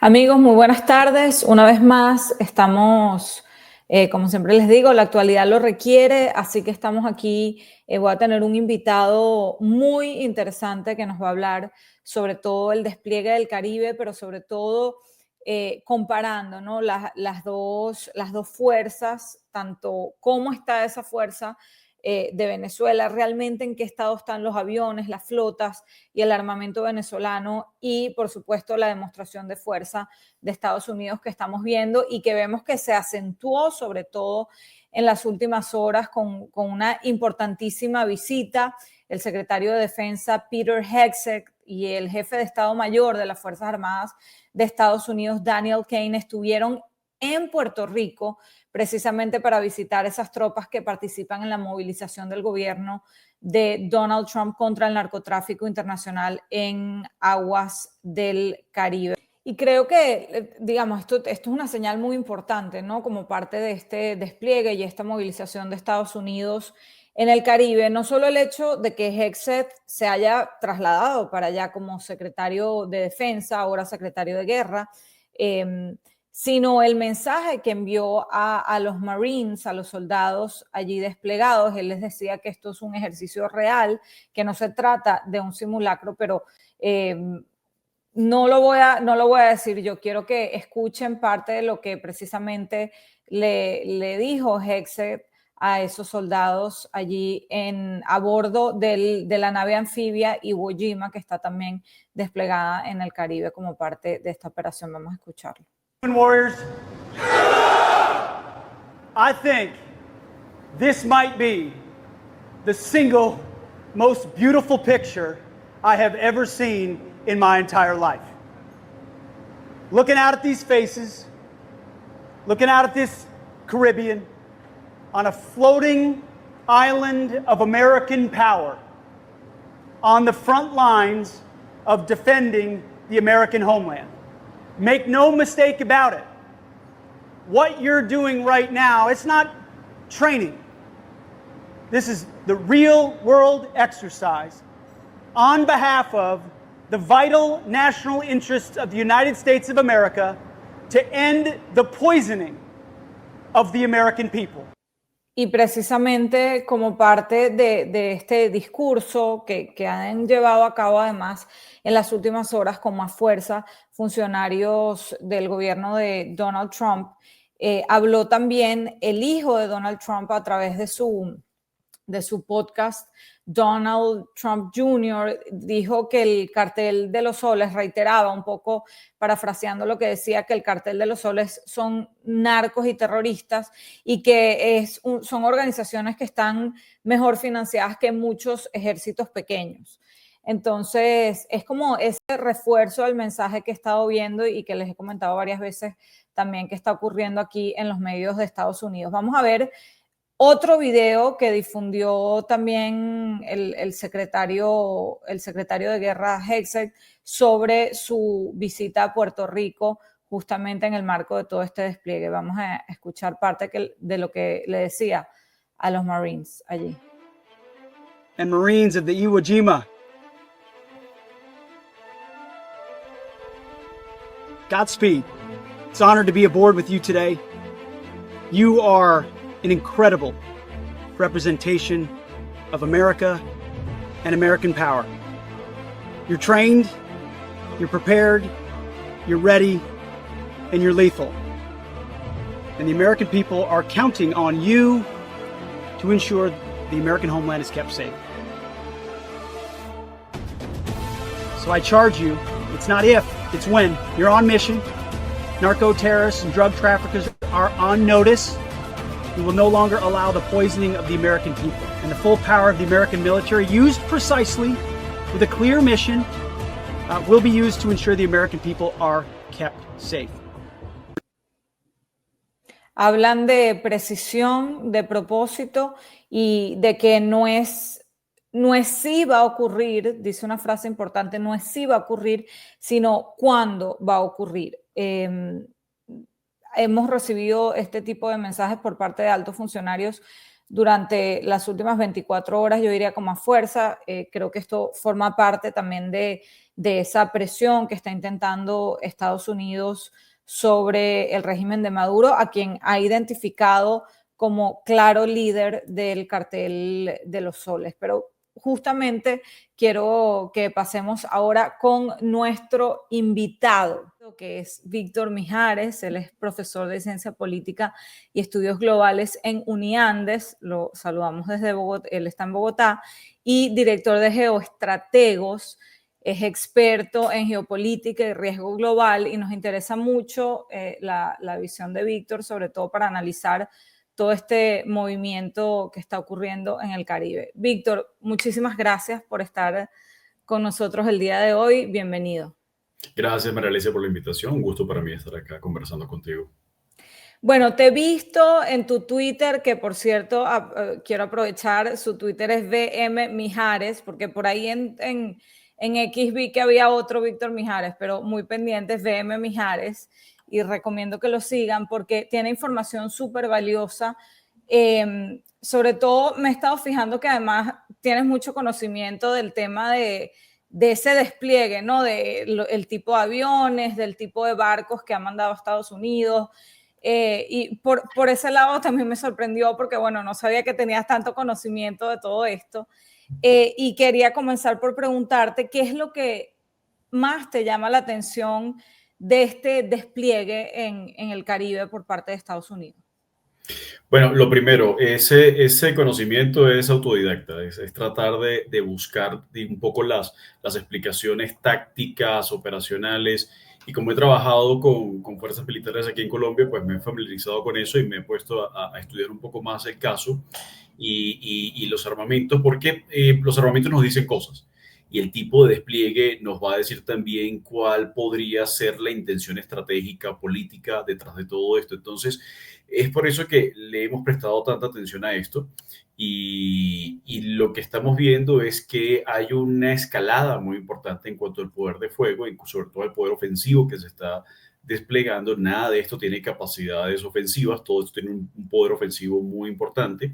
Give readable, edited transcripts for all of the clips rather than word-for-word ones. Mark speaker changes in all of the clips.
Speaker 1: Amigos, muy buenas tardes. Una vez más, estamos, como siempre les digo, la actualidad lo requiere, así que estamos aquí. Voy a tener un invitado muy interesante que nos va a hablar sobre todo el despliegue del Caribe, pero sobre todo comparando, ¿no? las dos fuerzas, tanto cómo está esa fuerza de Venezuela, realmente en qué estado están los aviones, las flotas y el armamento venezolano y, por supuesto, la demostración de fuerza de Estados Unidos que estamos viendo y que vemos que se acentuó sobre todo en las últimas horas con una importantísima visita. El secretario de Defensa, Peter Hegseth, y el jefe de Estado Mayor de las Fuerzas Armadas de Estados Unidos, Daniel Kane, estuvieron en Puerto Rico precisamente para visitar esas tropas que participan en la movilización del gobierno de Donald Trump contra el narcotráfico internacional en aguas del Caribe. Y creo que, digamos, esto es una señal muy importante, ¿no? Como parte de este despliegue y esta movilización de Estados Unidos en el Caribe, no solo el hecho de que Hegseth se haya trasladado para allá como secretario de Defensa, ahora secretario de Guerra, eh, sino el mensaje que envió a los Marines, a los soldados allí desplegados. Él les decía que esto es un ejercicio real, que no se trata de un simulacro, pero no lo voy a decir yo. Quiero que escuchen parte de lo que precisamente le dijo Hegseth a esos soldados allí a bordo de la nave anfibia Iwo Jima, que está también desplegada en el Caribe como parte de esta operación. Vamos a escucharlo.
Speaker 2: Warriors, I think this might be the single most beautiful picture I have ever seen in my entire life. Looking out at these faces, looking out at this Caribbean, on a floating island of American power, on the front lines of defending the American homeland. Make no mistake about it. What you're doing right now, it's not training. This is the real world exercise on behalf of the vital national interests of the United States of America to end the poisoning of the American people.
Speaker 1: Y precisamente como parte de este discurso que han llevado a cabo además en las últimas horas con más fuerza funcionarios del gobierno de Donald Trump, habló también el hijo de Donald Trump a través de su podcast. Donald Trump Jr. dijo que el cartel de los soles, reiteraba un poco parafraseando lo que decía, que el cartel de los soles son narcos y terroristas y que son organizaciones que están mejor financiadas que muchos ejércitos pequeños. Entonces, es como ese refuerzo del mensaje que he estado viendo y que les he comentado varias veces también que está ocurriendo aquí en los medios de Estados Unidos. Vamos a ver otro video que difundió también el secretario de Guerra Hegseth sobre su visita a Puerto Rico, justamente en el marco de todo este despliegue. Vamos a escuchar parte de lo que le decía a los Marines allí.
Speaker 2: And Marines of the Iwo Jima, Godspeed. It's an honor to be aboard with you today. You are an incredible representation of America and American power. You're trained, you're prepared, you're ready, and you're lethal. And the American people are counting on you to ensure the American homeland is kept safe. So I charge you, it's not if, it's when. You're on mission. Narco-terrorists and drug traffickers are on notice. We will no longer allow the poisoning of the American people. And the full power of the American military, used precisely with a clear mission, will be used to ensure the American people are kept safe.
Speaker 1: Hablan de precisión, de propósito y de que no es si va a ocurrir, dice una frase importante, no es si va a ocurrir, sino cuándo va a ocurrir. Hemos recibido este tipo de mensajes por parte de altos funcionarios durante las últimas 24 horas, yo diría con más fuerza. Creo que esto forma parte también de esa presión que está intentando Estados Unidos sobre el régimen de Maduro, a quien ha identificado como claro líder del cartel de los soles. Pero justamente quiero que pasemos ahora con nuestro invitado, que es Víctor Mijares. Él es profesor de Ciencia Política y Estudios Globales en Uniandes. Lo saludamos desde Bogotá, él está en Bogotá, y director de Geoestrategos. Es experto en geopolítica y riesgo global y nos interesa mucho la visión de Víctor, sobre todo para analizar todo este movimiento que está ocurriendo en el Caribe. Víctor, muchísimas gracias por estar con nosotros el día de hoy. Bienvenido.
Speaker 3: Gracias, María Alicia, por la invitación. Un gusto para mí estar acá conversando contigo.
Speaker 1: Bueno, te he visto en tu Twitter, que por cierto, quiero aprovechar, su Twitter es VM Mijares, porque por ahí en X vi que había otro Víctor Mijares, pero muy pendientes, VM Mijares, y recomiendo que lo sigan porque tiene información súper valiosa. Sobre todo me he estado fijando que además tienes mucho conocimiento del tema de ese despliegue, ¿no? El tipo de aviones, del tipo de barcos que ha mandado a Estados Unidos. Y por ese lado también me sorprendió porque, bueno, no sabía que tenías tanto conocimiento de todo esto. Y quería comenzar por preguntarte qué es lo que más te llama la atención de este despliegue en el Caribe por parte de Estados Unidos.
Speaker 3: Bueno, lo primero, ese conocimiento es autodidacta, es tratar de buscar un poco las explicaciones tácticas, operacionales, y como he trabajado con fuerzas militares aquí en Colombia, pues me he familiarizado con eso y me he puesto a estudiar un poco más el caso y los armamentos, porque los armamentos nos dicen cosas. Y el tipo de despliegue nos va a decir también cuál podría ser la intención estratégica, política detrás de todo esto. Entonces, es por eso que le hemos prestado tanta atención a esto y lo que estamos viendo es que hay una escalada muy importante en cuanto al poder de fuego, y sobre todo el poder ofensivo que se está desplegando. Nada de esto tiene capacidades ofensivas, todo esto tiene un poder ofensivo muy importante,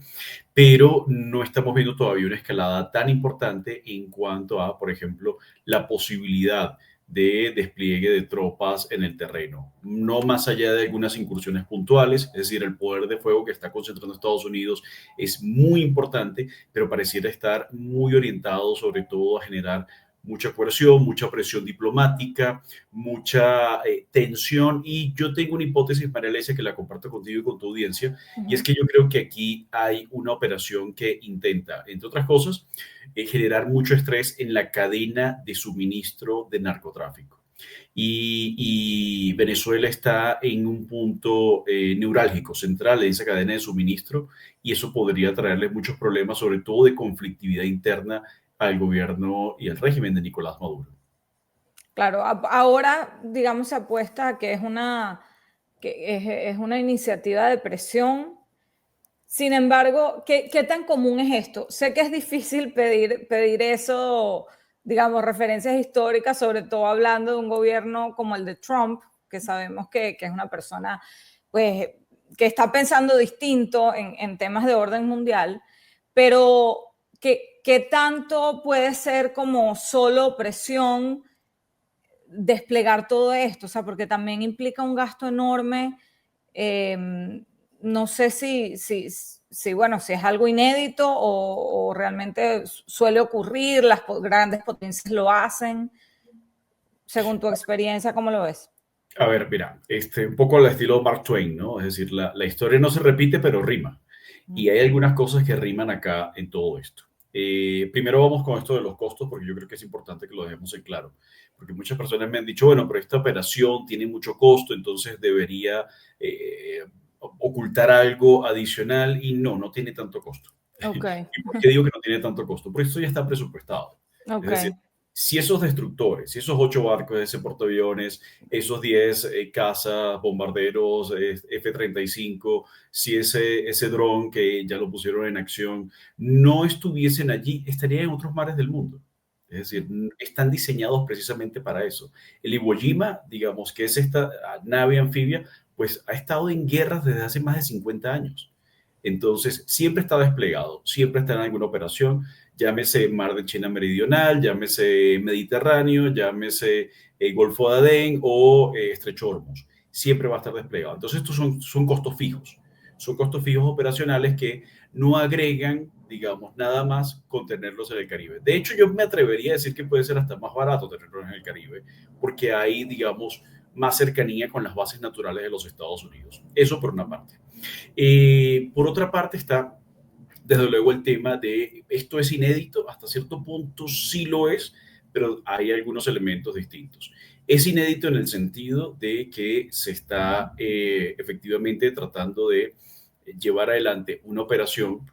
Speaker 3: pero no estamos viendo todavía una escalada tan importante en cuanto a, por ejemplo, la posibilidad de despliegue de tropas en el terreno, no más allá de algunas incursiones puntuales. Es decir, el poder de fuego que está concentrando Estados Unidos es muy importante, pero pareciera estar muy orientado sobre todo a generar mucha coerción, mucha presión diplomática, mucha tensión. Y yo tengo una hipótesis, María Alesia, que la comparto contigo y con tu audiencia, y es que yo creo que aquí hay una operación que intenta, entre otras cosas, generar mucho estrés en la cadena de suministro de narcotráfico. Y Venezuela está en un punto neurálgico, central en esa cadena de suministro, y eso podría traerle muchos problemas, sobre todo de conflictividad interna al gobierno y al régimen de Nicolás Maduro.
Speaker 1: Claro, ahora, digamos, se apuesta a que es una iniciativa de presión. Sin embargo, ¿qué tan común es esto? Sé que es difícil pedir eso, digamos, referencias históricas, sobre todo hablando de un gobierno como el de Trump, que sabemos que es una persona, pues, que está pensando distinto en temas de orden mundial, pero ¿qué tanto puede ser como solo presión desplegar todo esto? O sea, porque también implica un gasto enorme. No sé bueno, si es algo inédito o realmente suele ocurrir, las grandes potencias lo hacen. Según tu experiencia, ¿cómo lo ves?
Speaker 3: A ver, mira, un poco al estilo Mark Twain, ¿no? Es decir, la historia no se repite, pero rima. Y hay algunas cosas que riman acá en todo esto. Primero vamos con esto de los costos, porque yo creo que es importante que lo dejemos en claro. Porque muchas personas me han dicho, bueno, pero esta operación tiene mucho costo, entonces debería ocultar algo adicional, y no tiene tanto costo.
Speaker 1: Okay.
Speaker 3: ¿Y por qué digo que no tiene tanto costo? Porque esto ya está presupuestado. Es decir,
Speaker 1: Okay.
Speaker 3: si esos destructores, si esos 8 barcos, ese portaaviones, esos 10 cazas, bombarderos, F-35, si ese dron que ya lo pusieron en acción, no estuviesen allí, estarían en otros mares del mundo. Es decir, están diseñados precisamente para eso. El Iwo Jima, digamos que es esta nave anfibia, pues ha estado en guerras desde hace más de 50 años. Entonces, siempre está desplegado, siempre está en alguna operación, llámese Mar de China Meridional, llámese Mediterráneo, llámese Golfo de Adén o Estrecho de Hormuz. Siempre va a estar desplegado. Entonces, estos son costos fijos. Son costos fijos operacionales que no agregan, digamos, nada más con tenerlos en el Caribe. De hecho, yo me atrevería a decir que puede ser hasta más barato tenerlos en el Caribe, porque hay, digamos, más cercanía con las bases naturales de los Estados Unidos. Eso por una parte. Por otra parte está, desde luego, el tema de esto es inédito, hasta cierto punto sí lo es, pero hay algunos elementos distintos. Es inédito en el sentido de que se está efectivamente tratando de llevar adelante una operación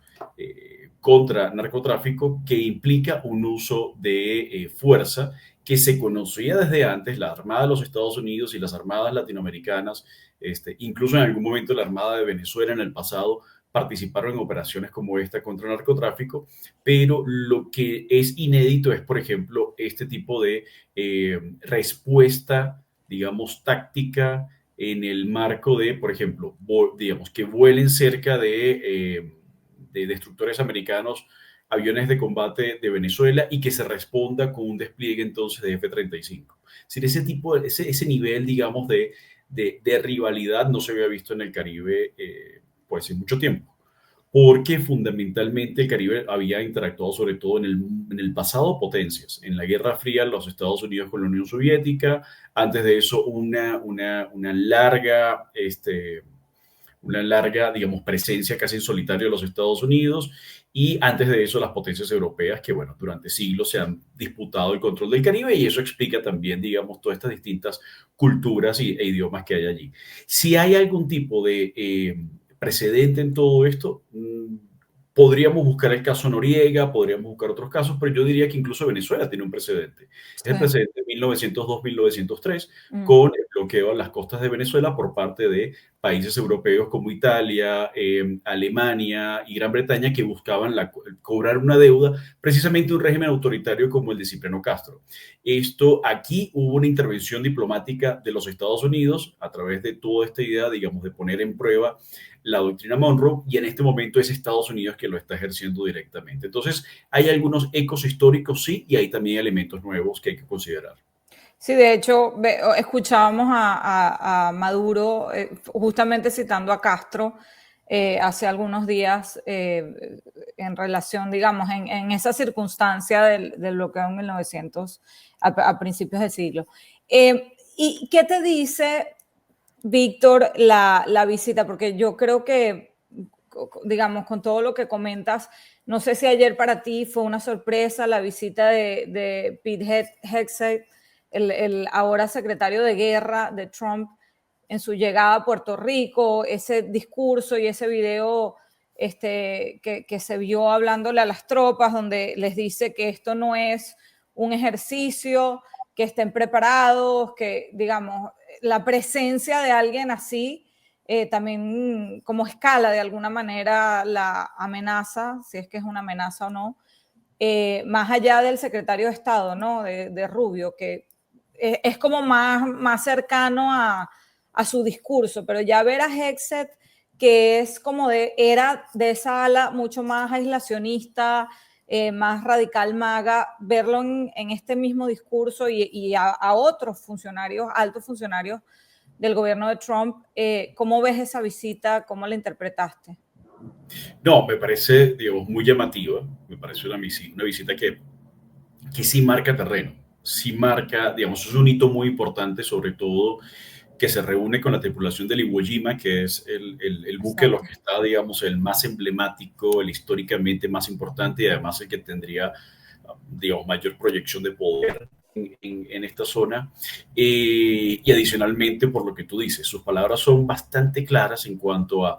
Speaker 3: contra narcotráfico que implica un uso de fuerza que se conocía desde antes, la Armada de los Estados Unidos y las armadas latinoamericanas, incluso en algún momento la Armada de Venezuela en el pasado participaron en operaciones como esta contra el narcotráfico, pero lo que es inédito es, por ejemplo, este tipo de respuesta, digamos, táctica en el marco de, por ejemplo, digamos, que vuelen cerca de destructores americanos aviones de combate de Venezuela y que se responda con un despliegue entonces de F-35. Es decir, ese nivel, digamos, de rivalidad no se había visto en el Caribe pues en mucho tiempo, porque fundamentalmente el Caribe había interactuado sobre todo en el pasado potencias, en la Guerra Fría, los Estados Unidos con la Unión Soviética, antes de eso una larga, digamos, presencia casi en solitario de los Estados Unidos y antes de eso las potencias europeas que, bueno, durante siglos se han disputado el control del Caribe y eso explica también, digamos, todas estas distintas culturas e idiomas que hay allí. Si hay algún tipo de precedente en todo esto, podríamos buscar el caso Noriega, podríamos buscar otros casos, pero yo diría que incluso Venezuela tiene un precedente. Es el precedente de 1902-1903 con el bloqueo a las costas de Venezuela por parte de países europeos como Italia, Alemania y Gran Bretaña que buscaban cobrar una deuda precisamente un régimen autoritario como el de Cipriano Castro. Aquí hubo una intervención diplomática de los Estados Unidos a través de toda esta idea, digamos, de poner en prueba la doctrina Monroe y en este momento es Estados Unidos que lo está ejerciendo directamente. Entonces, hay algunos ecos históricos, sí, y hay también elementos nuevos que hay que considerar.
Speaker 1: Sí, de hecho, escuchábamos a Maduro justamente citando a Castro hace algunos días en relación, digamos, en esa circunstancia del bloqueo en 1900, a principios del siglo. ¿Y qué te dice, Víctor, la visita? Porque yo creo que, digamos, con todo lo que comentas, no sé si ayer para ti fue una sorpresa la visita de Pete Hegseth, el ahora secretario de Guerra de Trump, en su llegada a Puerto Rico, ese discurso y ese video que se vio hablándole a las tropas, donde les dice que esto no es un ejercicio, que estén preparados, que, digamos, la presencia de alguien así también como escala de alguna manera la amenaza, si es que es una amenaza o no, más allá del secretario de Estado, ¿no? De Rubio, que es como más cercano a su discurso, pero ya ver a Hegseth, que es como era de esa ala mucho más aislacionista, más radical MAGA, verlo en este mismo discurso y a otros funcionarios, altos funcionarios del gobierno de Trump, ¿cómo ves esa visita? ¿Cómo la interpretaste?
Speaker 3: No, me parece, digamos, muy llamativa, me parece una visita que sí marca terreno, sí marca, digamos, es un hito muy importante, sobre todo que se reúne con la tripulación del Iwo Jima, que es el buque de los que está, digamos, el más emblemático, el históricamente más importante y además el que tendría, digamos, mayor proyección de poder en esta zona. Y adicionalmente, por lo que tú dices, sus palabras son bastante claras en cuanto a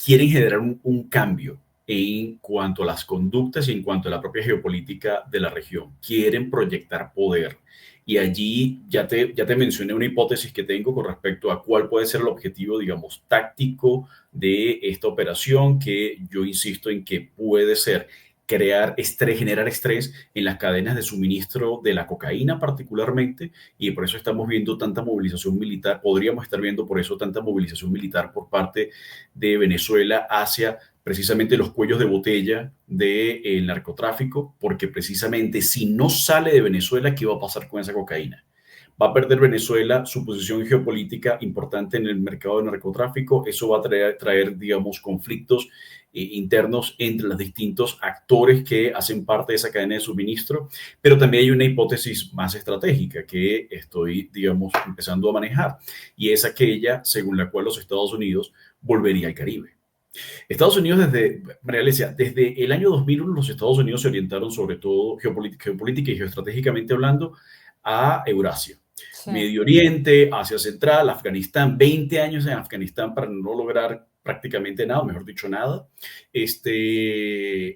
Speaker 3: quieren generar un cambio en cuanto a las conductas y en cuanto a la propia geopolítica de la región. Quieren proyectar poder. Y allí ya te mencioné una hipótesis que tengo con respecto a cuál puede ser el objetivo, digamos, táctico de esta operación, que yo insisto en que puede ser crear estrés, generar estrés en las cadenas de suministro de la cocaína particularmente, y por eso estamos viendo tanta movilización militar, podríamos estar viendo por eso tanta movilización militar por parte de Venezuela hacia precisamente los cuellos de botella del narcotráfico, porque precisamente si no sale de Venezuela, ¿qué va a pasar con esa cocaína? Va a perder Venezuela su posición geopolítica importante en el mercado de narcotráfico. Eso va a traer digamos, conflictos internos entre los distintos actores que hacen parte de esa cadena de suministro. Pero también hay una hipótesis más estratégica que estoy, digamos, empezando a manejar. Y es aquella según la cual los Estados Unidos volvería al Caribe. Estados Unidos María Alesia, desde el año 2001 los Estados Unidos se orientaron sobre todo geopolítica y geoestratégicamente hablando a Eurasia.
Speaker 1: Sí.
Speaker 3: Medio Oriente, Asia Central, Afganistán, 20 años en Afganistán para no lograr prácticamente nada, mejor dicho nada.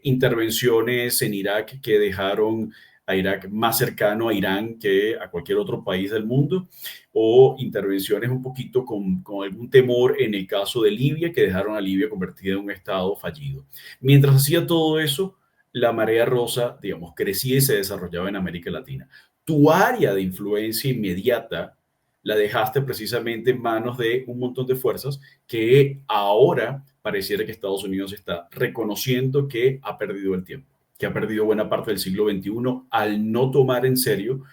Speaker 3: Intervenciones en Irak que dejaron a Irak más cercano a Irán que a cualquier otro país del mundo, o intervenciones un poquito con algún temor en el caso de Libia, que dejaron a Libia convertida en un estado fallido. Mientras hacía todo eso, la marea rosa, digamos, crecía y se desarrollaba en América Latina. Tu área de influencia inmediata la dejaste precisamente en manos de un montón de fuerzas que ahora pareciera que Estados Unidos está reconociendo que ha perdido el tiempo, que ha perdido buena parte del siglo XXI al no tomar en serio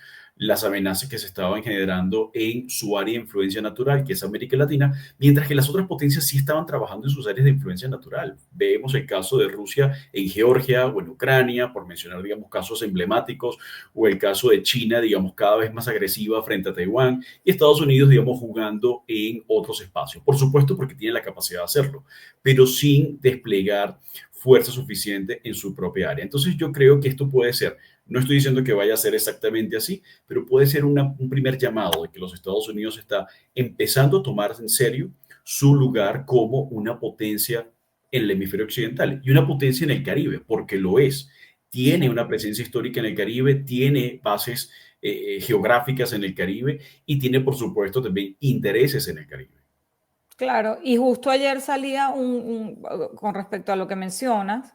Speaker 3: las amenazas que se estaban generando en su área de influencia natural, que es América Latina, mientras que las otras potencias sí estaban trabajando en sus áreas de influencia natural. Vemos el caso de Rusia en Georgia o en Ucrania, por mencionar, digamos, casos emblemáticos, o el caso de China, digamos, cada vez más agresiva frente a Taiwán, y Estados Unidos, digamos, jugando en otros espacios. Por supuesto, porque tiene la capacidad de hacerlo, pero sin desplegar fuerza suficiente en su propia área. Entonces yo creo que esto puede ser, no estoy diciendo que vaya a ser exactamente así, pero puede ser un primer llamado de que los Estados Unidos está empezando a tomar en serio su lugar como una potencia en el hemisferio occidental y una potencia en el Caribe, porque lo es. Tiene una presencia histórica en el Caribe, tiene bases geográficas en el Caribe y tiene, por supuesto, también intereses en el Caribe.
Speaker 1: Claro, y justo ayer salía con respecto a lo que mencionas,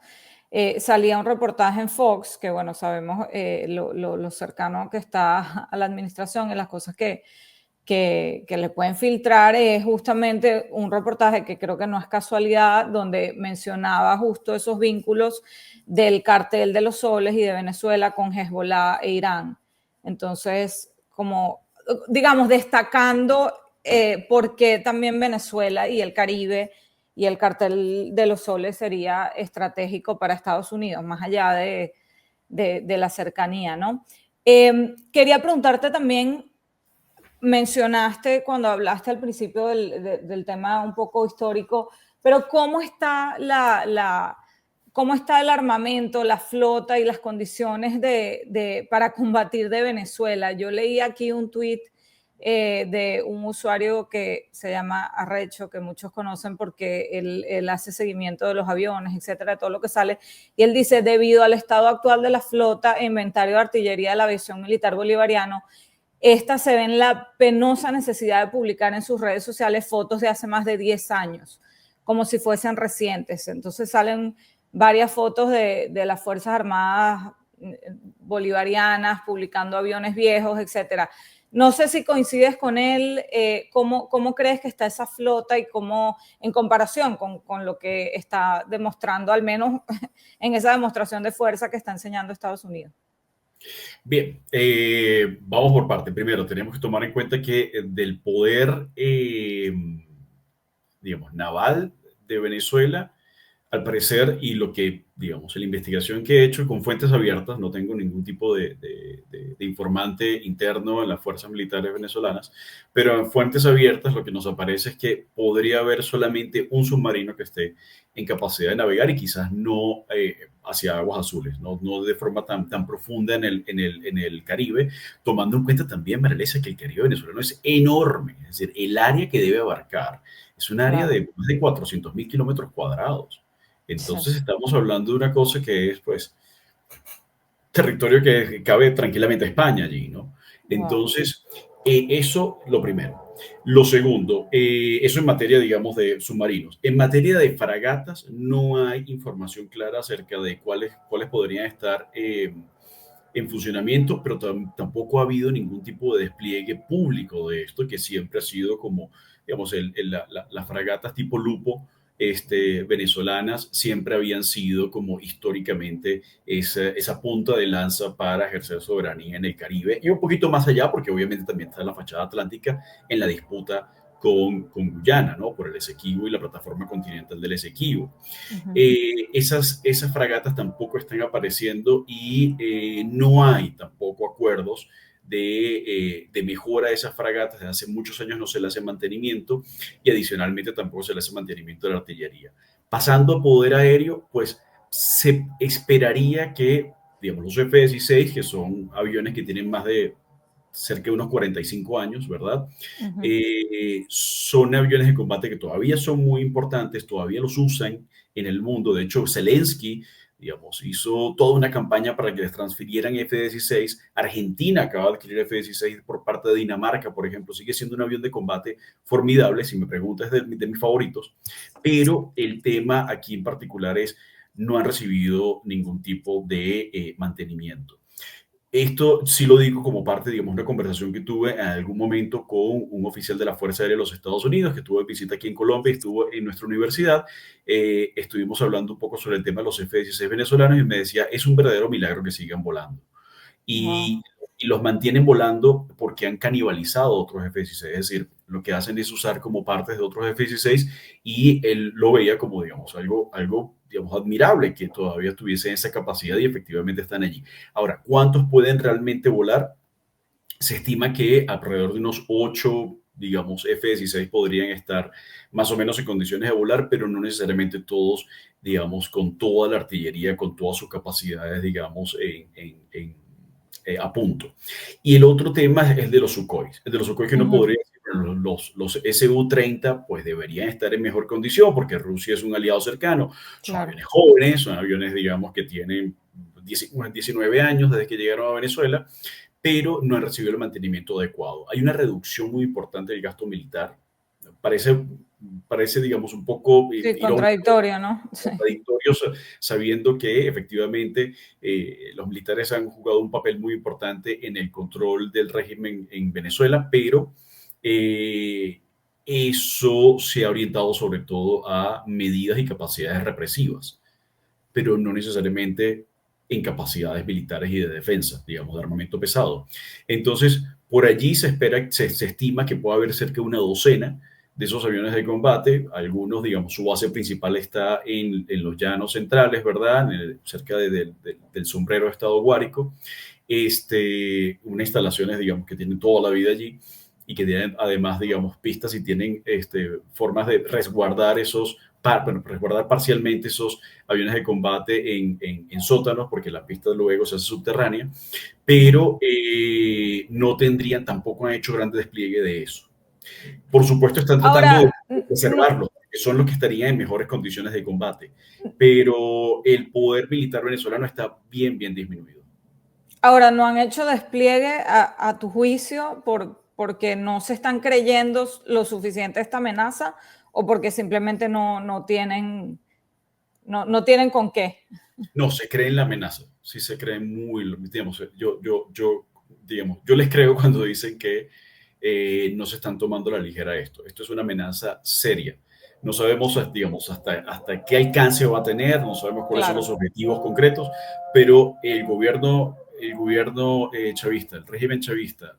Speaker 1: salía un reportaje en Fox, que bueno, sabemos lo cercano que está a la administración y las cosas que le pueden filtrar, es justamente un reportaje que creo que no es casualidad, donde mencionaba justo esos vínculos del cartel de los soles y de Venezuela con Hezbollah e Irán. Entonces, como, digamos, destacando por qué también Venezuela y el Caribe y el cartel de los soles sería estratégico para Estados Unidos, más allá de la cercanía, ¿no? Quería preguntarte también, mencionaste cuando hablaste al principio del tema un poco histórico, pero ¿cómo está cómo está el armamento, la flota y las condiciones para combatir de Venezuela? Yo leí aquí un tuit de un usuario que se llama Arrecho, que muchos conocen porque él hace seguimiento de los aviones, etcétera, todo lo que sale, y él dice, debido al estado actual de la flota e inventario de artillería de la aviación militar bolivariano, esta se ve en la penosa necesidad de publicar en sus redes sociales fotos de hace más de 10 años, como si fuesen recientes. Entonces salen varias fotos de las Fuerzas Armadas bolivarianas publicando aviones viejos, etcétera. No sé si coincides con él, ¿cómo crees que está esa flota y cómo, en comparación con lo que está demostrando, al menos en esa demostración de fuerza que está enseñando Estados Unidos?
Speaker 3: Bien, vamos por parte. Primero, tenemos que tomar en cuenta que del poder, digamos, naval de Venezuela, al parecer, y lo que, digamos, la investigación que he hecho con fuentes abiertas, no tengo ningún tipo de informante interno en las fuerzas militares venezolanas, pero en fuentes abiertas lo que nos aparece es que podría haber solamente un submarino que esté en capacidad de navegar y quizás no hacia aguas azules, no de forma tan profunda en el Caribe, tomando en cuenta también, Marilisa, que el Caribe venezolano es enorme, es decir, el área que debe abarcar es un área de más de 400.000 kilómetros cuadrados. Entonces
Speaker 1: Sí.
Speaker 3: estamos hablando de una cosa que es, pues, territorio que cabe tranquilamente a España allí, ¿no?
Speaker 1: Wow.
Speaker 3: Entonces, eso lo primero. Lo segundo, eso en materia, digamos, de submarinos. En materia de fragatas, no hay información clara acerca de cuáles podrían estar en funcionamiento, pero tampoco ha habido ningún tipo de despliegue público de esto, que siempre ha sido como, digamos, las fragatas tipo Lupo venezolanas siempre habían sido como históricamente esa punta de lanza para ejercer soberanía en el Caribe y un poquito más allá, porque obviamente también está la fachada atlántica en la disputa con Guyana, ¿no? Por el Esequibo y la plataforma continental del Esequibo. Esas fragatas tampoco están apareciendo y no hay tampoco acuerdos de mejora de esas fragatas. Desde hace muchos años no se le hace mantenimiento y adicionalmente tampoco se le hace mantenimiento de la artillería. Pasando a poder aéreo, pues se esperaría que, digamos, los F-16, que son aviones que tienen más de cerca de unos 45 años, ¿verdad? Son aviones de combate que todavía son muy importantes, todavía los usan en el mundo. De hecho, Zelensky, digamos, hizo toda una campaña para que les transfirieran F-16. Argentina acaba de adquirir F-16 por parte de Dinamarca, por ejemplo. Sigue siendo un avión de combate formidable, si me preguntas, de mis favoritos. Pero el tema aquí en particular es, no han recibido ningún tipo de mantenimiento. Esto sí lo digo como parte, digamos, de una conversación que tuve en algún momento con un oficial de la Fuerza Aérea de los Estados Unidos que estuvo de visita aquí en Colombia y estuvo en nuestra universidad. Estuvimos hablando un poco sobre el tema de los F-16 venezolanos y me decía, es un verdadero milagro que sigan volando. Y,
Speaker 1: Wow.
Speaker 3: y los mantienen volando porque han canibalizado otros F-16, es decir, lo que hacen es usar como partes de otros F-16 y él lo veía como, digamos, algo digamos, admirable que todavía tuviesen esa capacidad y efectivamente están allí. Ahora, ¿cuántos pueden realmente volar? Se estima que alrededor de unos 8, digamos, F-16 podrían estar más o menos en condiciones de volar, pero no necesariamente todos, digamos, con toda la artillería, con todas sus capacidades, digamos, a punto. Y el otro tema es el de los Sukhois. El de los Sukhois que no podría decir, pero los Su-30 pues deberían estar en mejor condición porque Rusia es un aliado cercano. Son
Speaker 1: Claro.
Speaker 3: aviones jóvenes, son aviones, digamos, que tienen 19 años desde que llegaron a Venezuela, pero no han recibido el mantenimiento adecuado. Hay una reducción muy importante del gasto militar. Parece, parece digamos, un poco
Speaker 1: Sí,
Speaker 3: irónico,
Speaker 1: contradictorio, ¿no? Sí.
Speaker 3: contradictorio, sabiendo que efectivamente los militares han jugado un papel muy importante en el control del régimen en Venezuela, pero eso se ha orientado sobre todo a medidas y capacidades represivas, pero no necesariamente en capacidades militares y de defensa, digamos, de armamento pesado. Entonces, por allí se estima que puede haber cerca de una docena de esos aviones de combate. Algunos, digamos, su base principal está en los llanos centrales, ¿verdad? Cerca del sombrero de Estado Guárico. Unas instalaciones, digamos, que tienen toda la vida allí y que tienen además, digamos, pistas y tienen formas de resguardar resguardar parcialmente esos aviones de combate en sótanos, porque la pista luego se hace subterránea, pero no tendrían, tampoco han hecho grande despliegue de eso. Por supuesto, están tratando
Speaker 1: Ahora,
Speaker 3: de preservarlos, que son los que estarían en mejores condiciones de combate, pero el poder militar venezolano está bien, bien disminuido.
Speaker 1: ahora no han hecho despliegue a tu juicio porque no se están creyendo lo suficiente esta amenaza o porque simplemente no tienen, no tienen con qué.
Speaker 3: No, se cree en la amenaza, sí se cree digamos, digamos, yo les creo cuando dicen que no se están tomando a la ligera esto. Esto es una amenaza seria. No sabemos, digamos, hasta qué alcance va a tener, no sabemos cuáles son
Speaker 1: Claro.
Speaker 3: los objetivos concretos, pero el gobierno chavista, el régimen chavista,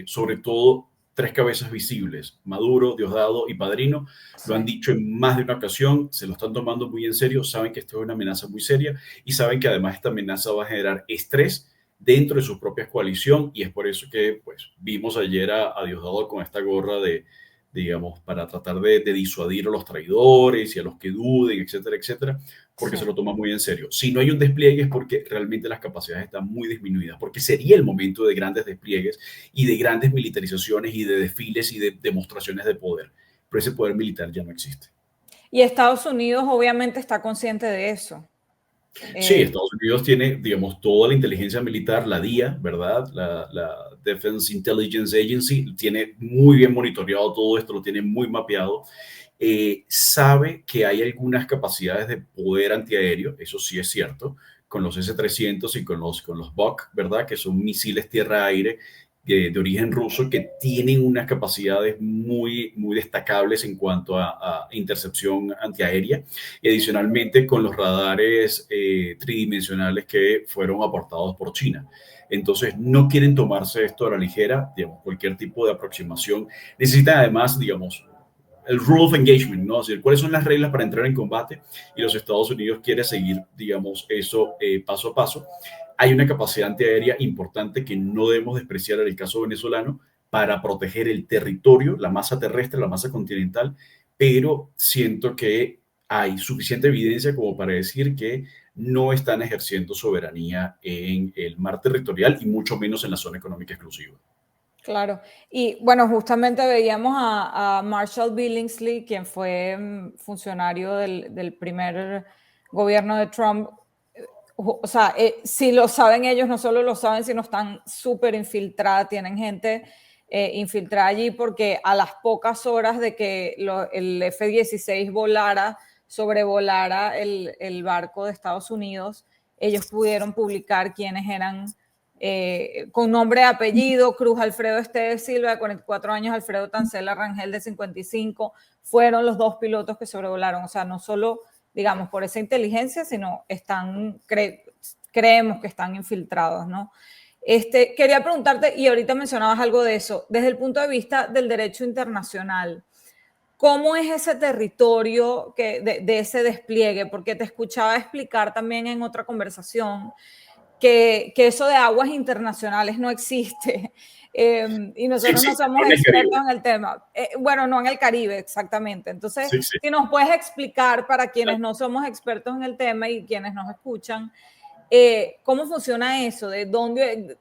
Speaker 3: sobre todo tres cabezas visibles, Maduro, Diosdado y Padrino, lo han
Speaker 1: Sí.
Speaker 3: dicho en más de una ocasión, se lo están tomando muy en serio, saben que esto es una amenaza muy seria y saben que además esta amenaza va a generar estrés dentro de su propia coalición y es por eso que pues vimos ayer a Diosdado con esta gorra digamos, para tratar de disuadir a los traidores y a los que duden, etcétera, etcétera, porque
Speaker 1: Sí.
Speaker 3: se lo toma muy en serio. Si no hay un despliegue es porque realmente las capacidades están muy disminuidas, porque sería el momento de grandes despliegues y de grandes militarizaciones y de desfiles y de demostraciones de poder, pero ese poder militar ya no existe.
Speaker 1: Y Estados Unidos obviamente está consciente de eso.
Speaker 3: Sí,
Speaker 1: Eh,
Speaker 3: Estados Unidos tiene, digamos, toda la inteligencia militar, la DIA, ¿verdad? La Defense Intelligence Agency, tiene muy bien monitoreado todo esto, lo tiene muy mapeado. Sabe que hay algunas capacidades de poder antiaéreo, eso sí es cierto, con los S-300 y con los Buk, ¿verdad? Que son misiles tierra-aire de origen ruso que tienen unas capacidades muy, muy destacables en cuanto a intercepción antiaérea y adicionalmente con los radares tridimensionales que fueron aportados por China. Entonces, no quieren tomarse esto a la ligera, digamos, cualquier tipo de aproximación. Necesitan además, digamos, el rule of engagement, ¿no? Es decir, cuáles son las reglas para entrar en combate y los Estados Unidos quiere seguir, digamos, eso paso a paso. Hay una capacidad antiaérea importante que no debemos despreciar en el caso venezolano para proteger el territorio, la masa terrestre, la masa continental, pero siento que hay suficiente evidencia como para decir que no están ejerciendo soberanía en el mar territorial y mucho menos en la zona económica exclusiva.
Speaker 1: Claro. Y bueno, justamente veíamos a Marshall Billingsley, quien fue funcionario del primer gobierno de Trump. O sea, si lo saben ellos, no solo lo saben, sino están súper infiltradas, tienen gente infiltrada allí porque a las pocas horas de que el F-16 sobrevolara el barco de Estados Unidos, ellos pudieron publicar quiénes eran con nombre y apellido: Cruz Alfredo Esteves Silva, de 44 años, Alfredo Tancela Rangel, de 55, fueron los dos pilotos que sobrevolaron. O sea, no solo, digamos, por esa inteligencia, sino creemos que están infiltrados, ¿no? Quería preguntarte, y ahorita mencionabas algo de eso, desde el punto de vista del derecho internacional, ¿cómo es ese territorio de ese despliegue? Porque te escuchaba explicar también en otra conversación que eso de aguas internacionales no existe. Y
Speaker 3: Sí,
Speaker 1: nosotros
Speaker 3: sí,
Speaker 1: no somos
Speaker 3: en el
Speaker 1: expertos
Speaker 3: Caribe.
Speaker 1: en el tema. Bueno, no en el Caribe, exactamente. Entonces,
Speaker 3: Sí, sí.
Speaker 1: si nos puedes explicar para quienes no somos expertos en el tema y quienes nos escuchan, ¿cómo funciona eso? ¿De dónde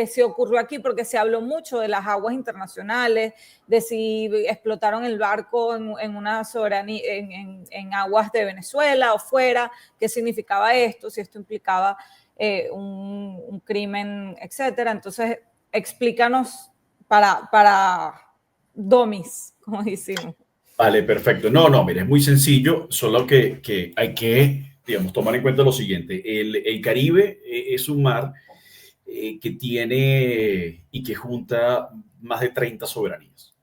Speaker 1: se ocurrió aquí? Porque se habló mucho de las aguas internacionales, de si explotaron el barco en una soberanía, en aguas de Venezuela o fuera, qué significaba esto, si esto implicaba un crimen, etcétera. Entonces, explícanos para domis, como decimos.
Speaker 3: Vale, perfecto. No, no, mire, es muy sencillo, solo que hay que, digamos, tomar en cuenta lo siguiente. El Caribe es un mar que tiene y que junta más de 30 soberanías.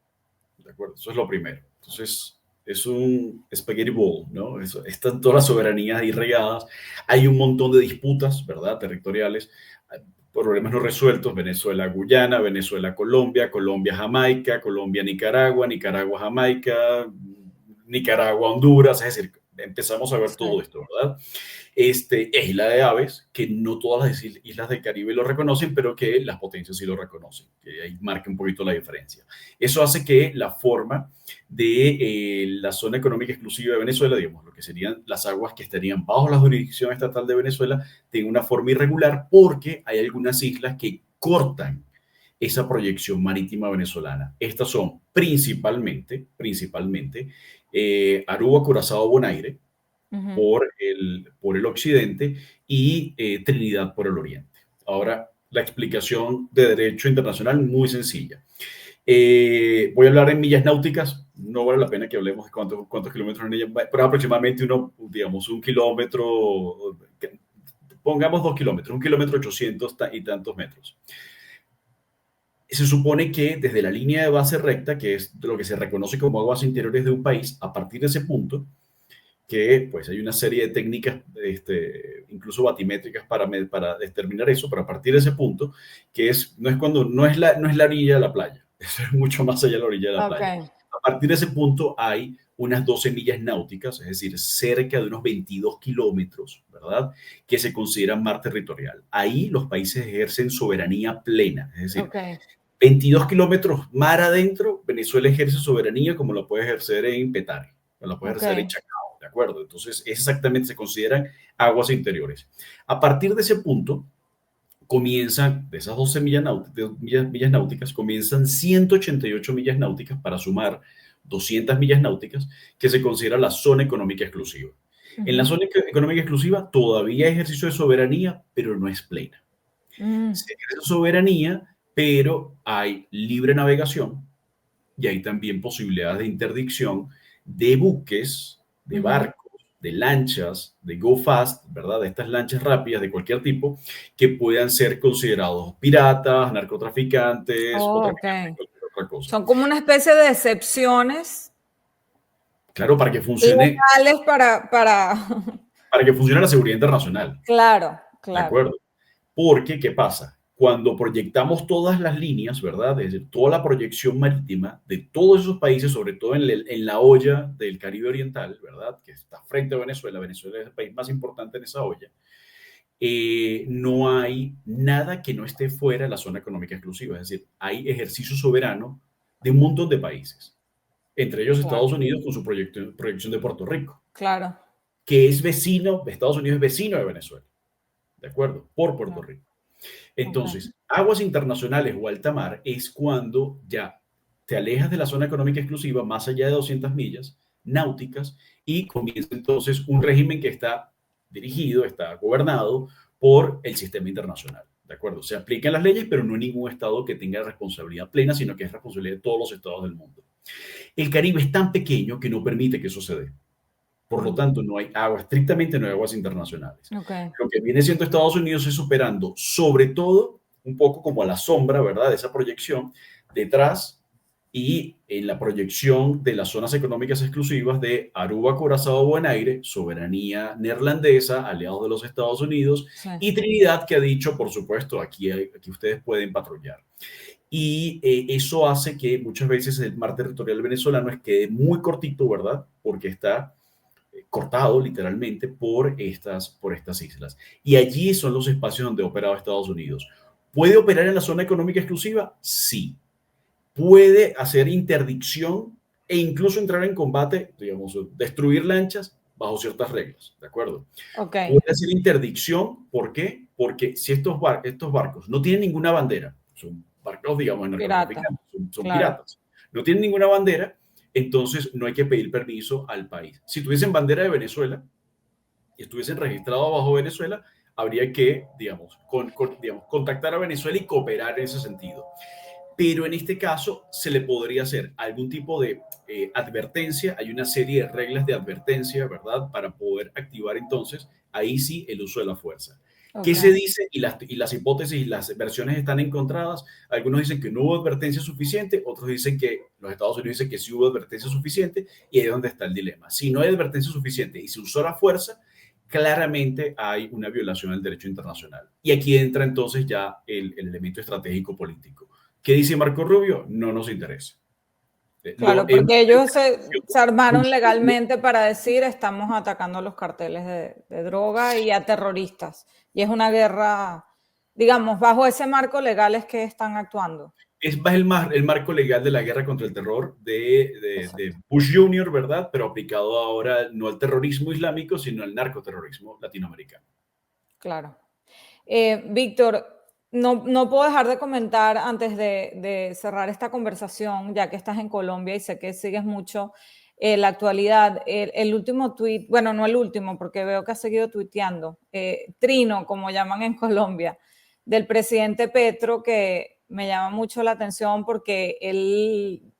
Speaker 3: ¿De acuerdo? Eso es lo primero. Entonces, es un spaghetti bowl, ¿no? Están todas las soberanías ahí regadas. Hay un montón de disputas, ¿verdad? Territoriales, problemas no resueltos: Venezuela-Guyana, Venezuela-Colombia, Colombia-Jamaica, Colombia-Nicaragua, Nicaragua-Jamaica, Nicaragua-Honduras. Es decir, empezamos a ver
Speaker 1: Sí.
Speaker 3: todo esto, ¿verdad? Es Isla de Aves, que no todas las islas del Caribe lo reconocen, pero que las potencias sí lo reconocen, que ahí marca un poquito la diferencia. Eso hace que la forma de la zona económica exclusiva de Venezuela, digamos, lo que serían las aguas que estarían bajo la jurisdicción estatal de Venezuela, tenga una forma irregular porque hay algunas islas que cortan esa proyección marítima venezolana. Estas son principalmente Aruba, Curazao, Bonaire,
Speaker 1: Uh-huh.
Speaker 3: por el occidente y Trinidad por el oriente. Ahora, la explicación de derecho internacional muy sencilla. Voy a hablar en millas náuticas, no vale la pena que hablemos de cuántos kilómetros en ella, pero aproximadamente digamos, un kilómetro, pongamos 2 kilómetros, 1 kilómetro 800 y tantos metros. Se supone que desde la línea de base recta, que es lo que se reconoce como aguas interiores de un país, a partir de ese punto, que pues hay una serie de técnicas, incluso batimétricas para determinar eso, pero a partir de ese punto, no es la orilla de la playa, eso es mucho más allá de la orilla de la playa.
Speaker 1: Ok.
Speaker 3: A partir de ese punto hay unas 12 millas náuticas, es decir, cerca de unos 22 kilómetros, ¿verdad? Que se consideran mar territorial. Ahí los países ejercen soberanía plena, es decir,
Speaker 1: Ok.
Speaker 3: 22 kilómetros mar adentro, Venezuela ejerce soberanía como la puede ejercer en Petare, o la puede
Speaker 1: Ok.
Speaker 3: ejercer en Chacao, ¿de acuerdo? Entonces, exactamente se consideran aguas interiores. A partir de ese punto, comienzan, de esas 12 millas náuticas, comienzan 188 millas náuticas para sumar 200 millas náuticas que se considera la zona económica exclusiva. En la zona económica exclusiva todavía hay ejercicio de soberanía, pero no es plena.
Speaker 1: Mm.
Speaker 3: Se ejerce soberanía, pero hay libre navegación y hay también posibilidades de interdicción de buques, de
Speaker 1: Ujú.
Speaker 3: barcos, de lanchas, de go fast, ¿verdad? De estas lanchas rápidas de cualquier tipo que puedan ser considerados piratas, narcotraficantes o
Speaker 1: Oh, ok.
Speaker 3: traficantes de cualquier otra cosa.
Speaker 1: Son como una especie de excepciones
Speaker 3: Claro, para que funcione,
Speaker 1: legales para...
Speaker 3: para que funcione la seguridad internacional,
Speaker 1: Claro,
Speaker 3: ¿de
Speaker 1: claro.
Speaker 3: acuerdo? Porque, ¿qué pasa? Cuando proyectamos todas las líneas, ¿verdad? Es decir, toda la proyección marítima de todos esos países, sobre todo en la olla del Caribe Oriental, ¿verdad? Que está frente a Venezuela. Venezuela es el país más importante en esa olla. No hay nada que no esté fuera de la zona económica exclusiva. Es decir, hay ejercicio soberano de un montón de países, entre ellos
Speaker 1: Claro,
Speaker 3: Estados Unidos con su proyección de Puerto Rico,
Speaker 1: claro,
Speaker 3: que es vecino, Estados Unidos es vecino de Venezuela, ¿de acuerdo? Por Puerto
Speaker 1: claro.
Speaker 3: Rico.
Speaker 1: Ok.
Speaker 3: Entonces, aguas internacionales o alta mar es cuando ya te alejas de la zona económica exclusiva más allá de 200 millas náuticas y comienza entonces un régimen que está dirigido, está gobernado por el sistema internacional. ¿De acuerdo? Se aplican las leyes, pero no hay ningún estado que tenga responsabilidad plena, sino que es responsabilidad de todos los estados del mundo. El Caribe es tan pequeño que no permite que eso se dé. Por lo
Speaker 1: Mm.
Speaker 3: tanto, no hay agua, estrictamente no hay aguas internacionales.
Speaker 1: Ok.
Speaker 3: Lo que viene siendo Estados Unidos es superando, sobre todo, un poco como a la sombra, ¿verdad? De esa proyección, detrás y en la proyección de las zonas económicas exclusivas de Aruba, Curazao, Bonaire, soberanía neerlandesa, aliados de los Estados Unidos,
Speaker 1: Sí.
Speaker 3: y Trinidad, que ha dicho, por supuesto, aquí ustedes pueden patrullar. Y eso hace que muchas veces el mar territorial venezolano quede muy cortito, ¿verdad? Porque está cortado literalmente por estas islas. Y allí son los espacios donde ha operado Estados Unidos. ¿Puede operar en la zona económica exclusiva? Sí. ¿Puede hacer interdicción e incluso entrar en combate, digamos, destruir lanchas bajo ciertas reglas? ¿De acuerdo?
Speaker 1: Ok.
Speaker 3: Puede hacer interdicción, ¿por qué? Porque si estos barcos no tienen ninguna bandera, son barcos, digamos,
Speaker 1: Pirata.
Speaker 3: narcotraficantes, son
Speaker 1: Claro.
Speaker 3: piratas, no tienen ninguna bandera, entonces no hay que pedir permiso al país. Si tuviesen bandera de Venezuela y estuviesen registrados bajo Venezuela, habría que, digamos, contactar a Venezuela y cooperar en ese sentido. Pero en este caso se le podría hacer algún tipo de advertencia, hay una serie de reglas de advertencia, ¿verdad? Para poder activar entonces, ahí sí, el uso de la fuerza. ¿Qué
Speaker 1: Ok.
Speaker 3: se dice? Y las hipótesis y las versiones están encontradas. Algunos dicen que no hubo advertencia suficiente, otros dicen que los Estados Unidos dicen que sí hubo advertencia suficiente, y ahí es donde está el dilema. Si no hay advertencia suficiente y se usó la fuerza, claramente hay una violación del derecho internacional. Y aquí entra entonces ya el elemento estratégico político. ¿Qué dice Marco Rubio? No nos interesa.
Speaker 1: Claro,
Speaker 3: Hemos
Speaker 1: porque ellos se armaron
Speaker 3: construido.
Speaker 1: legalmente para decir estamos atacando a los carteles de droga y a terroristas. Y es una guerra, digamos, bajo ese marco legal es que están actuando.
Speaker 3: Es más el marco legal de la guerra contra el terror de
Speaker 1: Exacto.
Speaker 3: Bush Jr., ¿verdad? Pero aplicado ahora no al terrorismo islámico, sino al narcoterrorismo latinoamericano.
Speaker 1: Claro. Víctor, no puedo dejar de comentar antes de cerrar esta conversación, ya que estás en Colombia y sé que sigues mucho la actualidad. El último tuit, bueno, no el último, porque veo que has seguido tuiteando, trino, como llaman en Colombia, del presidente Petro, que me llama mucho la atención porque él,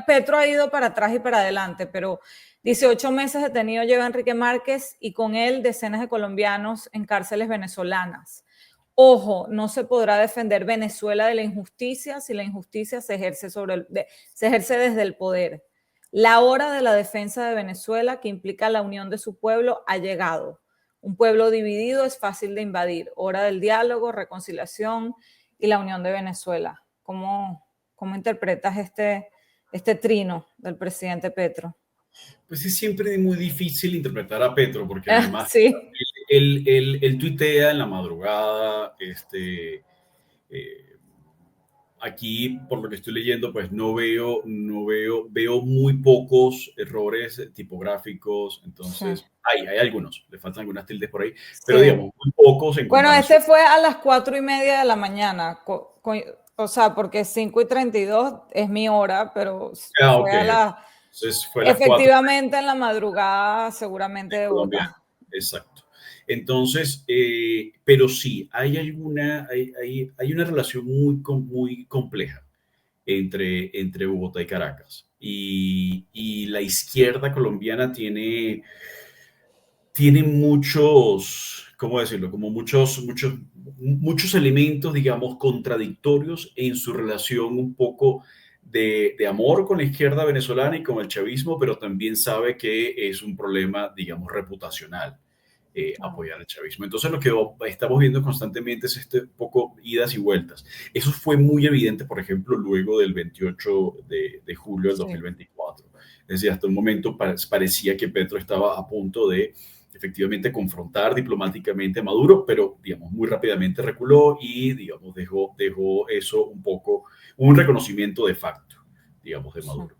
Speaker 1: Petro ha ido para atrás y para adelante, pero 18 meses detenido lleva Enrique Márquez y con él decenas de colombianos en cárceles venezolanas. Ojo, no se podrá defender Venezuela de la injusticia si la injusticia se ejerce, se ejerce desde el poder. La hora de la defensa de Venezuela, que implica la unión de su pueblo, ha llegado. Un pueblo dividido es fácil de invadir. Hora del diálogo, reconciliación y la unión de Venezuela. ¿Cómo interpretas este trino del presidente Petro?
Speaker 3: Pues es siempre muy difícil interpretar a Petro, porque además
Speaker 1: Sí,
Speaker 3: él tuitea en la madrugada, aquí, por lo que estoy leyendo, pues veo muy pocos errores tipográficos,
Speaker 1: sí,
Speaker 3: entonces hay algunos, le faltan algunas tildes por ahí, pero
Speaker 1: sí.
Speaker 3: digamos, muy pocos en
Speaker 1: Bueno,
Speaker 3: comparación.
Speaker 1: este fue a las 4:30 de la mañana, o sea, porque 5:32 es mi hora, pero
Speaker 3: Ah,
Speaker 1: fue
Speaker 3: ok,
Speaker 1: a las
Speaker 3: Entonces fue a las 4
Speaker 1: Efectivamente, en la madrugada, seguramente de
Speaker 3: colombiana.
Speaker 1: Bogotá.
Speaker 3: Exacto. Entonces, pero sí, hay una relación muy compleja entre Bogotá y Caracas. Y la izquierda colombiana tiene muchos, ¿cómo decirlo? Como muchos elementos, digamos, contradictorios en su relación un poco de amor con la izquierda venezolana y con el chavismo, pero también sabe que es un problema, digamos, reputacional
Speaker 1: Claro.
Speaker 3: apoyar al chavismo. Entonces lo que estamos viendo constantemente es este poco idas y vueltas. Eso fue muy evidente, por ejemplo, luego del 28 de julio del
Speaker 1: Sí,
Speaker 3: 2024. Es decir, hasta un momento parecía que Petro estaba a punto de efectivamente confrontar diplomáticamente a Maduro, pero digamos muy rápidamente reculó y digamos dejó eso un poco un reconocimiento de facto, digamos, de
Speaker 1: sí.
Speaker 3: Maduro.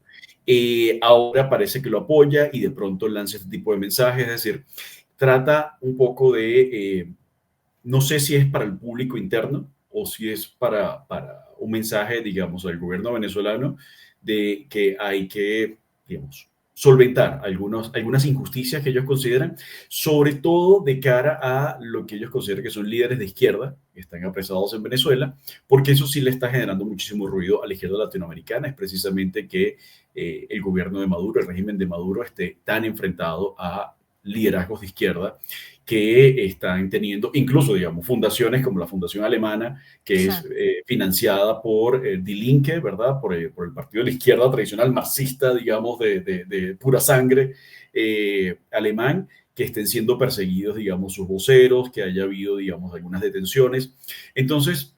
Speaker 3: Ahora parece que lo apoya y de pronto lanza este tipo de mensajes, es decir, trata un poco no sé si es para el público interno o si es para un mensaje, digamos, al gobierno venezolano de que hay que, digamos, solventar algunas injusticias que ellos consideran, sobre todo de cara a lo que ellos consideran que son líderes de izquierda que están apresados en Venezuela, porque eso sí le está generando muchísimo ruido a la izquierda latinoamericana, es precisamente que el gobierno de Maduro, el régimen de Maduro, esté tan enfrentado a liderazgos de izquierda que están teniendo, incluso, digamos, fundaciones como la Fundación Alemana, que
Speaker 1: Sí.
Speaker 3: es financiada por Die Linke, ¿verdad? Por el partido de la izquierda tradicional marxista, digamos, de pura sangre alemán, que estén siendo perseguidos, digamos, sus voceros, que haya habido, digamos, algunas detenciones. Entonces,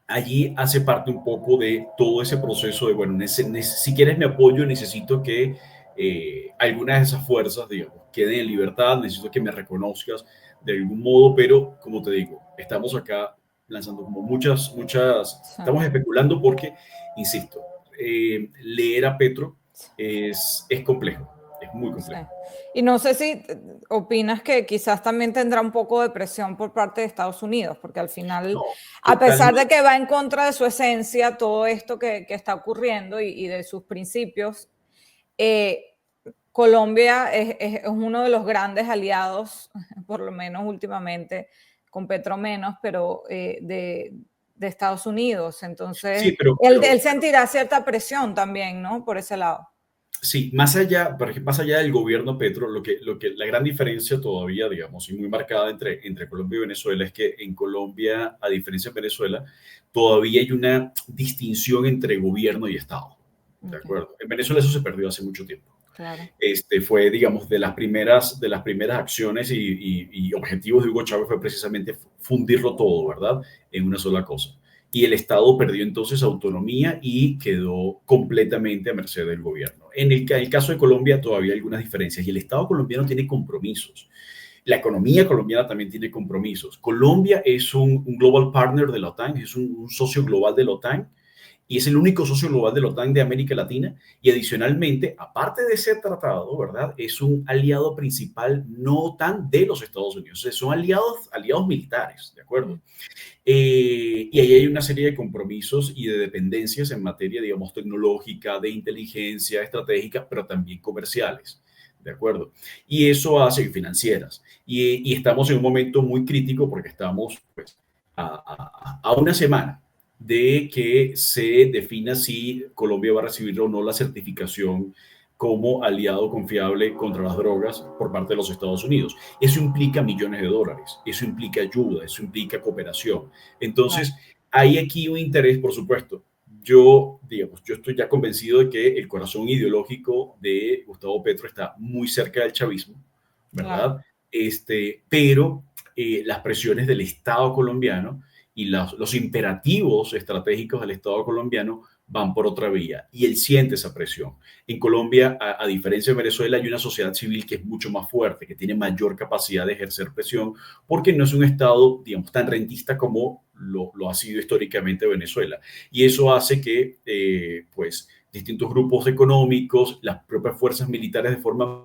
Speaker 3: allí hace parte un poco de todo ese proceso de, bueno, si quieres mi apoyo, necesito que algunas de esas fuerzas, digamos, queden en libertad, necesito que me reconozcas de algún modo, pero como te digo, estamos acá lanzando como
Speaker 1: Sí.
Speaker 3: estamos especulando porque, insisto, leer a Petro es complejo, es muy
Speaker 1: Sí.
Speaker 3: complejo.
Speaker 1: Y no sé si opinas que quizás también tendrá un poco de presión por parte de Estados Unidos, porque al final,
Speaker 3: No,
Speaker 1: a pesar de
Speaker 3: totalmente.
Speaker 1: que va en contra de su esencia todo esto que está ocurriendo y de sus principios, eh, Colombia es uno de los grandes aliados, por lo menos últimamente, con Petro menos, pero de Estados Unidos. Entonces,
Speaker 3: Sí, pero,
Speaker 1: él
Speaker 3: pero,
Speaker 1: sentirá cierta presión también, ¿no? Por ese lado.
Speaker 3: Sí, más allá, por ejemplo, más allá del gobierno Petro, la gran diferencia todavía, digamos, y muy marcada entre Colombia y Venezuela es que en Colombia, a diferencia de Venezuela, todavía hay una distinción entre gobierno y Estado. ¿De
Speaker 1: Ok,
Speaker 3: acuerdo? En Venezuela eso se perdió hace mucho tiempo.
Speaker 1: claro.
Speaker 3: Fue, digamos, de las primeras acciones y objetivos de Hugo Chávez fue precisamente fundirlo todo, ¿verdad? En una sola cosa. Y el Estado perdió entonces autonomía y quedó completamente a merced del gobierno. En el caso de Colombia todavía hay algunas diferencias y el Estado colombiano tiene compromisos. La economía colombiana también tiene compromisos. Colombia es un global partner de la OTAN, es un socio global de la OTAN y es el único socio global de la OTAN de América Latina y adicionalmente, aparte de ser tratado, ¿verdad? Es un aliado principal no OTAN de los Estados Unidos, o sea, son aliados militares, ¿de acuerdo?
Speaker 1: Mm,
Speaker 3: Y ahí hay una serie de compromisos y de dependencias en materia, digamos, tecnológica, de inteligencia estratégica, pero también comerciales, ¿de acuerdo? Y eso hace financieras. Y estamos en un momento muy crítico porque estamos, pues, a una semana de que se defina si Colombia va a recibir o no la certificación como aliado confiable contra las drogas por parte de los Estados Unidos. Eso implica millones de dólares, eso implica ayuda, eso implica cooperación.
Speaker 1: claro,
Speaker 3: Entonces, hay aquí un interés, por supuesto. Yo estoy ya convencido de que el corazón ideológico de Gustavo Petro está muy cerca del chavismo,
Speaker 1: claro.
Speaker 3: ¿verdad? Pero las presiones del Estado colombiano y los imperativos estratégicos del Estado colombiano van por otra vía y él siente esa presión. En Colombia, a diferencia de Venezuela, hay una sociedad civil que es mucho más fuerte, que tiene mayor capacidad de ejercer presión, porque no es un Estado, digamos, tan rentista como lo ha sido históricamente Venezuela. Y eso hace que, pues, distintos grupos económicos, las propias fuerzas militares de forma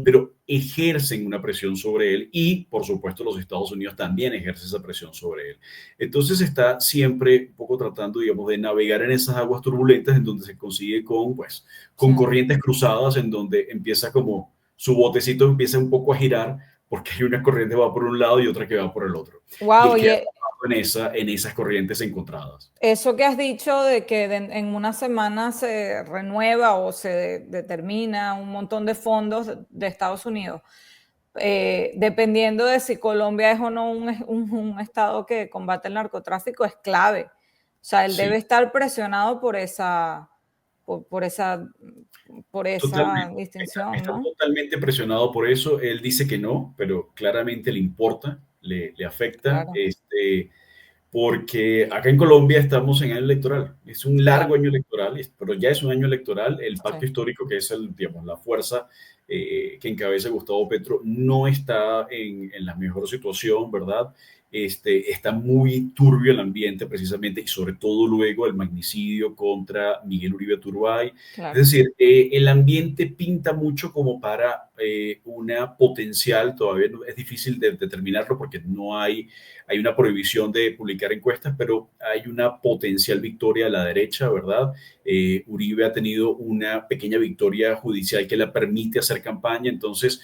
Speaker 3: pero ejercen una presión sobre él y, por supuesto, los Estados Unidos también ejercen esa presión sobre él. Entonces está siempre un poco tratando, digamos, de navegar en esas aguas turbulentas en donde se consigue con, pues,
Speaker 1: Sí.
Speaker 3: con corrientes cruzadas en donde empieza como su botecito empieza un poco a girar porque hay una corriente que va por un lado y otra que va por el otro. Y
Speaker 1: Wow,
Speaker 3: él queda
Speaker 1: oye,
Speaker 3: atrapado en esas corrientes encontradas.
Speaker 1: eso que has dicho de que en una semana se renueva o se determina un montón de fondos de Estados Unidos, dependiendo de si Colombia es o no un estado que combate el narcotráfico, es clave. O sea, él debe
Speaker 3: Sí,
Speaker 1: estar presionado por esa, por esa, por esa
Speaker 3: totalmente.
Speaker 1: distinción,
Speaker 3: Está
Speaker 1: ¿no?
Speaker 3: totalmente presionado por eso. Él dice que no, pero claramente le importa, le afecta.
Speaker 1: Claro,
Speaker 3: Porque acá en Colombia estamos en año electoral. Es un largo
Speaker 1: claro,
Speaker 3: año electoral, pero ya es un año electoral. El pacto
Speaker 1: sí,
Speaker 3: histórico, que es digamos, la fuerza que encabeza Gustavo Petro, no está en la mejor situación, ¿verdad? Está muy turbio el ambiente precisamente y sobre todo luego el magnicidio contra Miguel Uribe Turbay. Es
Speaker 1: claro.
Speaker 3: decir, el ambiente pinta mucho como para una potencial, todavía es difícil de determinarlo porque no hay una prohibición de publicar encuestas, pero hay una potencial victoria a la derecha, ¿verdad? Uribe ha tenido una pequeña victoria judicial que le permite hacer campaña, entonces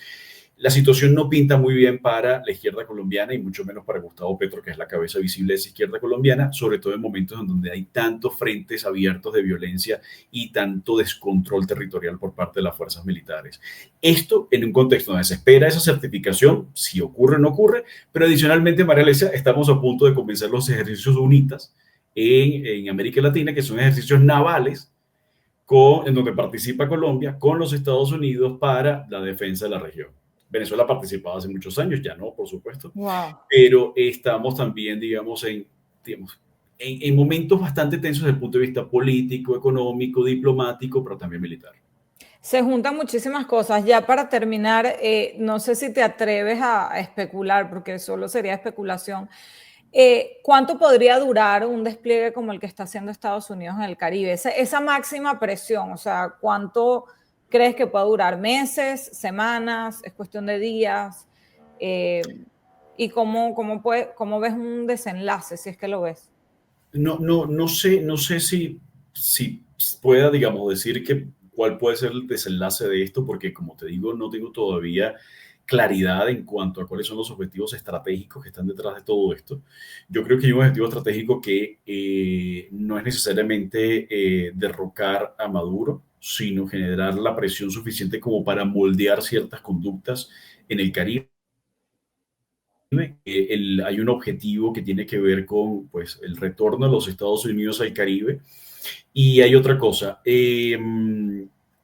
Speaker 3: la situación no pinta muy bien para la izquierda colombiana y mucho menos para Gustavo Petro, que es la cabeza visible de esa izquierda colombiana, sobre todo en momentos en donde hay tantos frentes abiertos de violencia y tanto descontrol territorial por parte de las fuerzas militares. Esto en un contexto donde se espera esa certificación, si ocurre o no ocurre, pero adicionalmente, María Alesia, estamos a punto de comenzar los ejercicios UNITAS en América Latina, que son ejercicios navales en donde participa Colombia con los Estados Unidos para la defensa de la región. Venezuela participaba hace muchos años, ya no, por supuesto,
Speaker 1: Wow.
Speaker 3: pero estamos también, digamos, en momentos bastante tensos desde el punto de vista político, económico, diplomático, pero también militar.
Speaker 1: Se juntan muchísimas cosas. Ya para terminar, no sé si te atreves a especular, porque solo sería especulación. ¿Cuánto podría durar un despliegue como el que está haciendo Estados Unidos en el Caribe? Esa máxima presión, o sea, ¿cuánto crees que puede durar? ¿Meses, semanas? ¿Es cuestión de días? Eh, ¿Y cómo ves un desenlace, si es que lo ves?
Speaker 3: No sé si pueda, digamos, decir que cuál puede ser el desenlace de esto, porque como te digo, no tengo todavía claridad en cuanto a cuáles son los objetivos estratégicos que están detrás de todo esto. Yo creo que hay un objetivo estratégico que no es necesariamente derrocar a Maduro, sino generar la presión suficiente como para moldear ciertas conductas en el Caribe. Hay un objetivo que tiene que ver con pues, el retorno de los Estados Unidos al Caribe. Y hay otra cosa,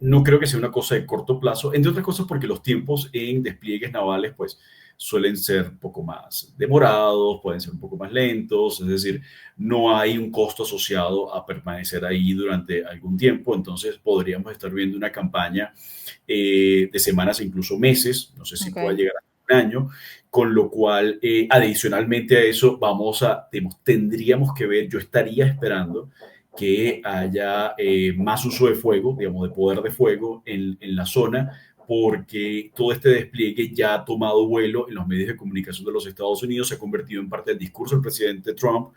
Speaker 3: no creo que sea una cosa de corto plazo, entre otras cosas porque los tiempos en despliegues navales pues suelen ser un poco más demorados, pueden ser un poco más lentos, es decir, no hay un costo asociado a permanecer ahí durante algún tiempo, entonces podríamos estar viendo una campaña de semanas e incluso meses, no sé si
Speaker 1: Ok.
Speaker 3: pueda llegar a un año, con lo cual adicionalmente a eso tendríamos que ver, yo estaría esperando que haya más uso de fuego, digamos, de poder de fuego en la zona, porque todo este despliegue ya ha tomado vuelo en los medios de comunicación de los Estados Unidos, se ha convertido en parte del discurso del presidente Trump,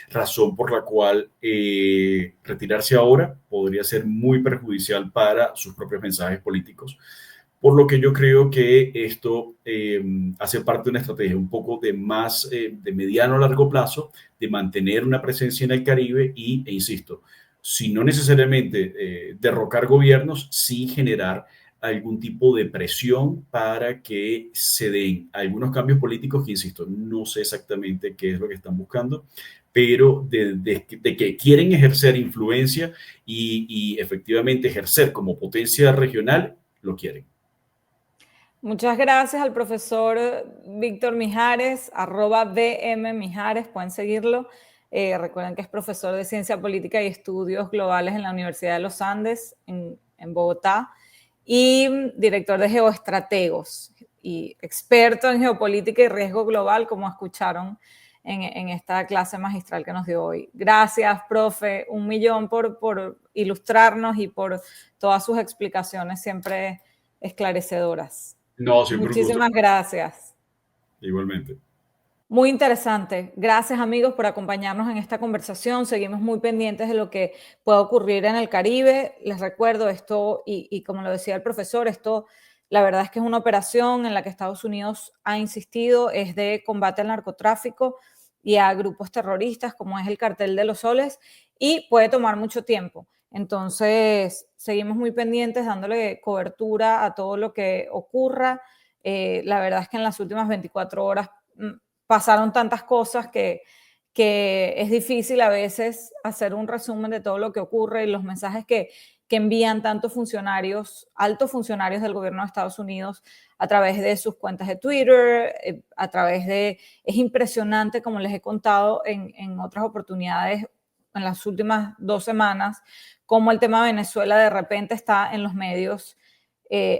Speaker 3: razón por la cual retirarse ahora podría ser muy perjudicial para sus propios mensajes políticos. Por lo que yo creo que esto hace parte de una estrategia un poco de mediano a largo plazo, de mantener una presencia en el Caribe e insisto, si no necesariamente derrocar gobiernos, sí generar algún tipo de presión para que se den algunos cambios políticos que, insisto, no sé exactamente qué es lo que están buscando, pero de que quieren ejercer influencia y efectivamente ejercer como potencia regional, lo quieren.
Speaker 1: Muchas gracias al profesor Víctor Mijares, @BM Mijares, pueden seguirlo. Recuerden que es profesor de Ciencia Política y Estudios Globales en la Universidad de los Andes, en Bogotá, y director de Geoestrategos y experto en geopolítica y riesgo global, como escucharon en esta clase magistral que nos dio hoy. Gracias, profe, 1.000.000 por ilustrarnos y por todas sus explicaciones siempre esclarecedoras.
Speaker 3: No, siempre un gusto.
Speaker 1: Muchísimas gracias.
Speaker 3: Igualmente.
Speaker 1: Muy interesante. Gracias amigos por acompañarnos en esta conversación. Seguimos muy pendientes de lo que pueda ocurrir en el Caribe. Les recuerdo esto, y como lo decía el profesor, esto la verdad es que es una operación en la que Estados Unidos ha insistido, es de combate al narcotráfico y a grupos terroristas como es el Cartel de los Soles, y puede tomar mucho tiempo. Entonces, seguimos muy pendientes dándole cobertura a todo lo que ocurra. La verdad es que en las últimas 24 horas pasaron tantas cosas que es difícil a veces hacer un resumen de todo lo que ocurre y los mensajes que envían tantos funcionarios, altos funcionarios del gobierno de Estados Unidos a través de sus cuentas de Twitter, a través de... Es impresionante, como les he contado en otras oportunidades, en las últimas 2 semanas, cómo el tema de Venezuela de repente está en los medios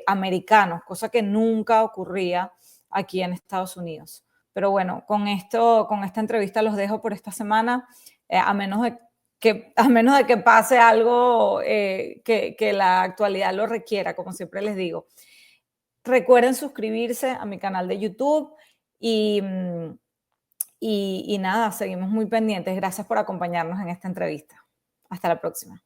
Speaker 1: americanos, cosa que nunca ocurría aquí en Estados Unidos. Pero bueno, con esta entrevista los dejo por esta semana, a menos de que pase algo que la actualidad lo requiera, como siempre les digo. Recuerden suscribirse a mi canal de YouTube y nada, seguimos muy pendientes. Gracias por acompañarnos en esta entrevista. Hasta la próxima.